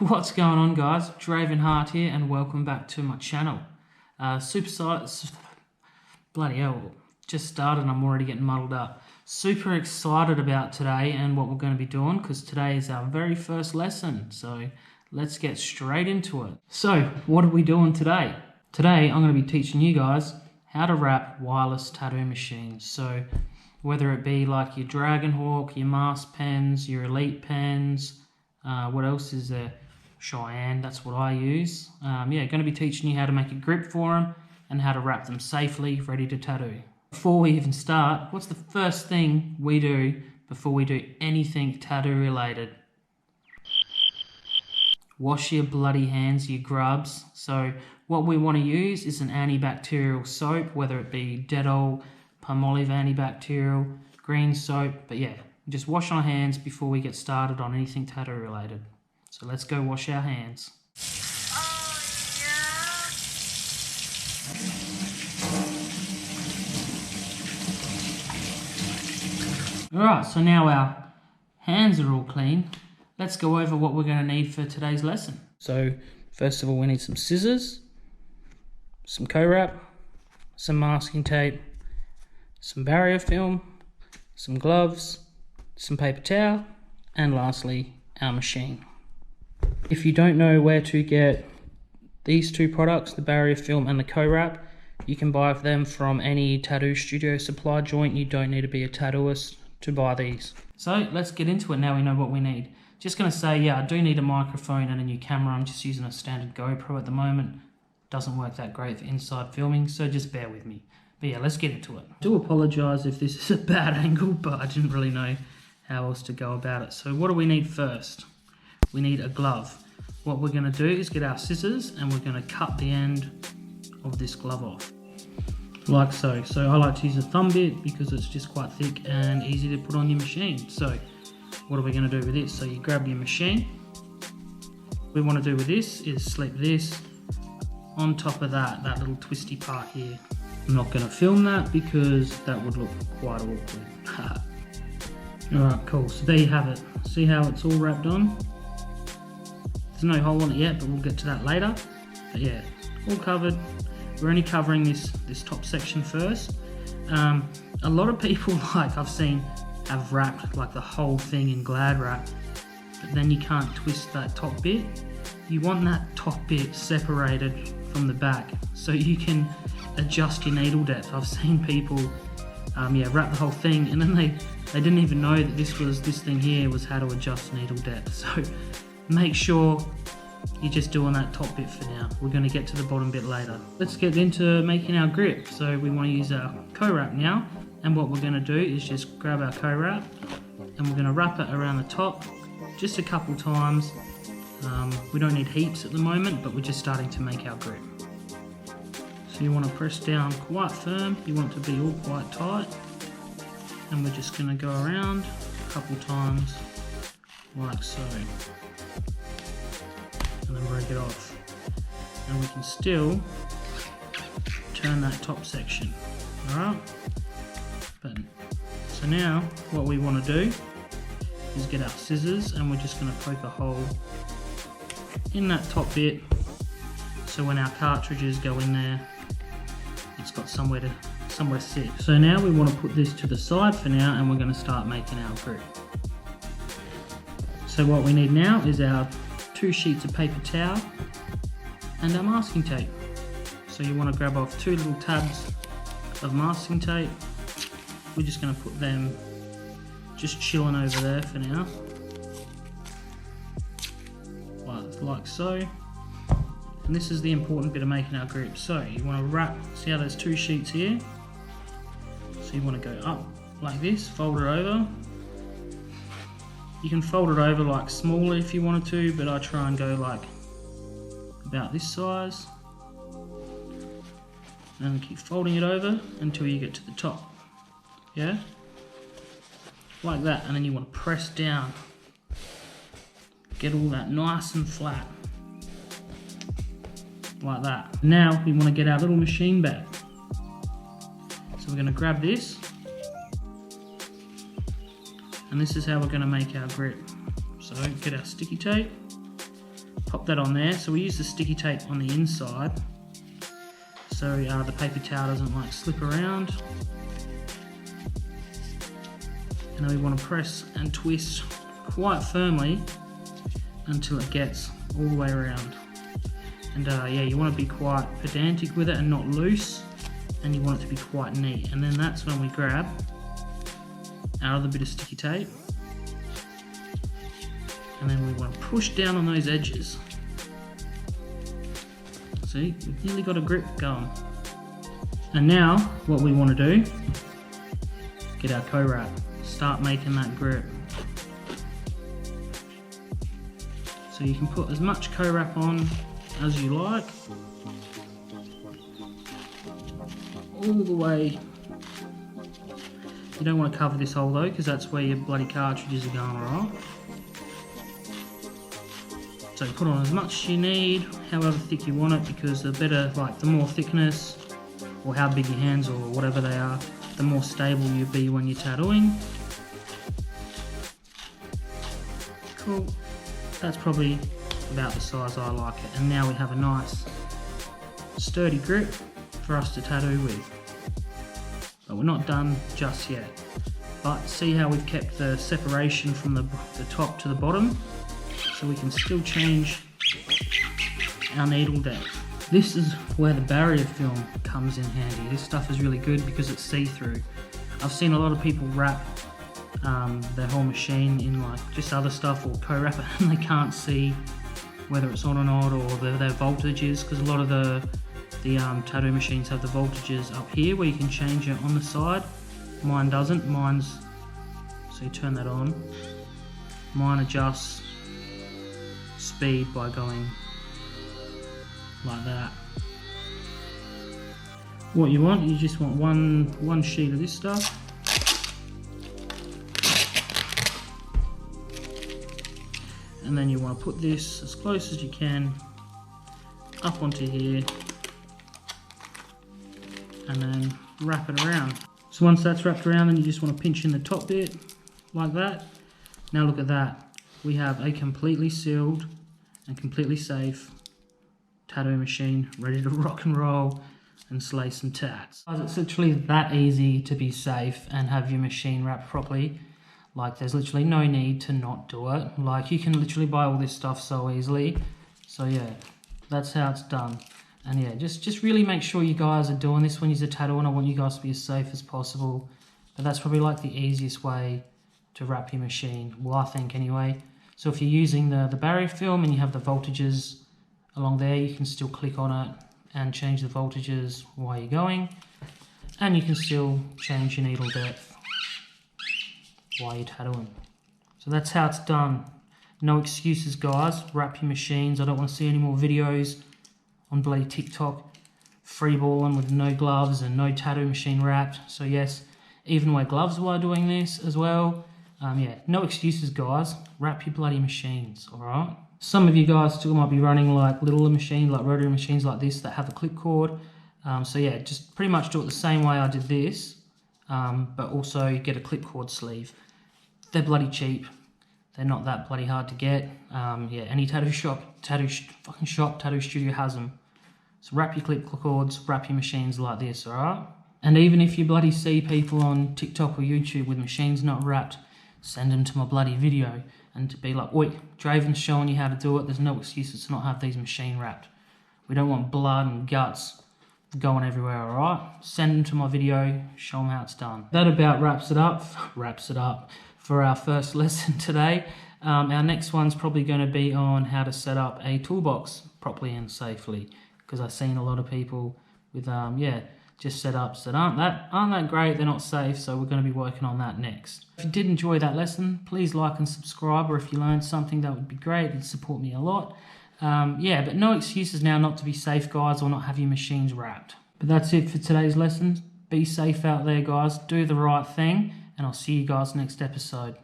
What's going on, guys? Dragonhawk here, and welcome back to my channel. Bloody hell, just started and I'm already getting muddled up. Super excited about today and what we're going to be doing, because today is our very first lesson. So let's get straight into it. So what are we doing today? Today I'm going to be teaching you guys how to wrap wireless tattoo machines. So whether it be like your Dragonhawk, your Mast pens, your Elite pens, what else is there? Cheyenne, that's what I use. Going to be teaching you how to make a grip for them and how to wrap them safely, ready to tattoo. Before we even start, what's the first thing we do before we do anything tattoo related? Wash your bloody hands, you grubs. So what we want to use is an antibacterial soap, whether it be Dettol, Palmolive antibacterial, green soap, but yeah, just wash our hands before we get started on anything tattoo related. So let's go wash our hands. Alright, so now our hands are all clean. Let's go over what we're going to need for today's lesson. So first of all, we need some scissors, some co-wrap, some masking tape, some barrier film, some gloves, some paper towel, and lastly, our machine. If you don't know where to get these two products, the barrier film and the co-wrap, you can buy them from any tattoo studio supply joint. You don't need to be a tattooist to buy these. So let's get into it now we know what we need. Just going to say, yeah, I do need a microphone and a new camera. I'm just using a standard GoPro at the moment. Doesn't work that great for inside filming, so just bear with me. But yeah, let's get into it. I do apologise if this is a bad angle, but I didn't really know how else to go about it. So what do we need first? We need a glove. What we're going to do is get our scissors and we're going to cut the end of this glove off. Like so. So I like to use a thumb bit because it's just quite thick and easy to put on your machine. So what are we going to do with this? So you grab your machine. What we want to do with this is slip this on top of that little twisty part here. I'm not going to film that because that would look quite awkward. Alright, cool. So there you have it. See how it's all wrapped on? There's no hole in it yet, but we'll get to that later. But yeah, all covered. We're only covering this top section first. A lot of people, like I've seen, have wrapped like the whole thing in Glad wrap, but then you can't twist that top bit. You want that top bit separated from the back so you can adjust your needle depth. I've seen people wrap the whole thing and then they didn't even know that this thing here was how to adjust needle depth. So make sure you're just doing that top bit for now. We're going to get to the bottom bit later. Let's get into making our grip. So we want to use our co-wrap now, and what we're going to do is just grab our co-wrap and we're going to wrap it around the top just a couple times. We don't need heaps at the moment, but we're just starting to make our grip. So you want to press down quite firm, you want it to be all quite tight, and we're just going to go around a couple times like so, and then break it off. And we can still turn that top section. Alright, so now what we want to do is get our scissors and we're just going to poke a hole in that top bit, so when our cartridges go in there, it's got somewhere to sit. So now we want to put this to the side for now, and we're going to start making our grip. So what we need now is our 2 sheets of paper towel and our masking tape. So you want to grab off 2 little tabs of masking tape. We're just going to put them just chilling over there for now, like so. And this is the important bit of making our grip. So you want to wrap, see how there's 2 sheets here? So you want to go up like this, fold it over. You can fold it over like smaller if you wanted to, but I try and go like about this size. And keep folding it over until you get to the top. Yeah? Like that, and then you want to press down. Get all that nice and flat. Like that. Now we want to get our little machine back. So we're going to grab this, and this is how we're going to make our grip. So get our sticky tape, pop that on there. So we use the sticky tape on the inside, so the paper towel doesn't like slip around. And then we want to press and twist quite firmly until it gets all the way around. And yeah, you want to be quite pedantic with it and not loose, and you want it to be quite neat. And then that's when we grab our other bit of sticky tape, and then we want to push down on those edges. See, we've nearly got a grip going. And now what we want to do, get our co-wrap, start making that grip. So you can put as much co-wrap on as you like, all the way. You don't want to cover this hole though, because that's where your bloody cartridges are going, alright? So put on as much as you need, however thick you want it, because the better, like the more thickness, or how big your hands or whatever they are, the more stable you'll be when you're tattooing. Cool. That's probably about the size I like it. And now we have a nice sturdy grip for us to tattoo with. But we're not done just yet. But see how we've kept the separation from the top to the bottom, so we can still change our needle depth. This is where the barrier film comes in handy. This stuff is really good because it's see-through. I've seen a lot of people wrap their whole machine in like just other stuff or co-wrap it, and they can't see whether it's on or not, or their voltages, because a lot of the tattoo machines have the voltages up here where you can change it on the side. Mine doesn't. Mine's, so you turn that on. Mine adjusts speed by going like that. What you want, you just want one sheet of this stuff. And then you want to put this as close as you can up onto here, and then wrap it around. So once that's wrapped around, then you just want to pinch in the top bit like that. Now look at that. We have a completely sealed and completely safe tattoo machine ready to rock and roll and slay some tats. It's literally that easy to be safe and have your machine wrapped properly. Like, there's literally no need to not do it. Like, you can literally buy all this stuff so easily. So yeah, that's how it's done. And yeah, just really make sure you guys are doing this when you're tattooing. I want you guys to be as safe as possible. But that's probably like the easiest way to wrap your machine. Well, I think anyway. So if you're using the barrier film and you have the voltages along there, you can still click on it and change the voltages while you're going. And you can still change your needle depth while you're tattooing. So that's how it's done. No excuses, guys. Wrap your machines. I don't want to see any more videos on bloody TikTok freeballing with no gloves and no tattoo machine wrapped. So yes, even wear gloves while doing this as well. Yeah, no excuses, guys. Wrap your bloody machines, alright? Some of you guys still might be running like little machines, like rotary machines like this that have a clip cord. So yeah, just pretty much do it the same way I did this, but also get a clip cord sleeve. They're bloody cheap. They're not that bloody hard to get. Yeah, any tattoo studio has them. So wrap your clip cords, wrap your machines like this, alright? And even if you bloody see people on TikTok or YouTube with machines not wrapped, send them to my bloody video and to be like, oi, Draven's showing you how to do it. There's no excuses to not have these machine wrapped. We don't want blood and guts going everywhere, alright? Send them to my video, show them how it's done. That about wraps it up for our first lesson today. Our next one's probably going to be on how to set up a toolbox properly and safely, because I've seen a lot of people with yeah, just setups that aren't that great, they're not safe, so we're going to be working on that next. If you did enjoy that lesson, please like and subscribe, or if you learned something, that would be great. It'd support me a lot. Yeah, but no excuses now not to be safe, guys, or not have your machines wrapped. But that's it for today's lesson. Be safe out there, guys. Do the right thing, and I'll see you guys next episode.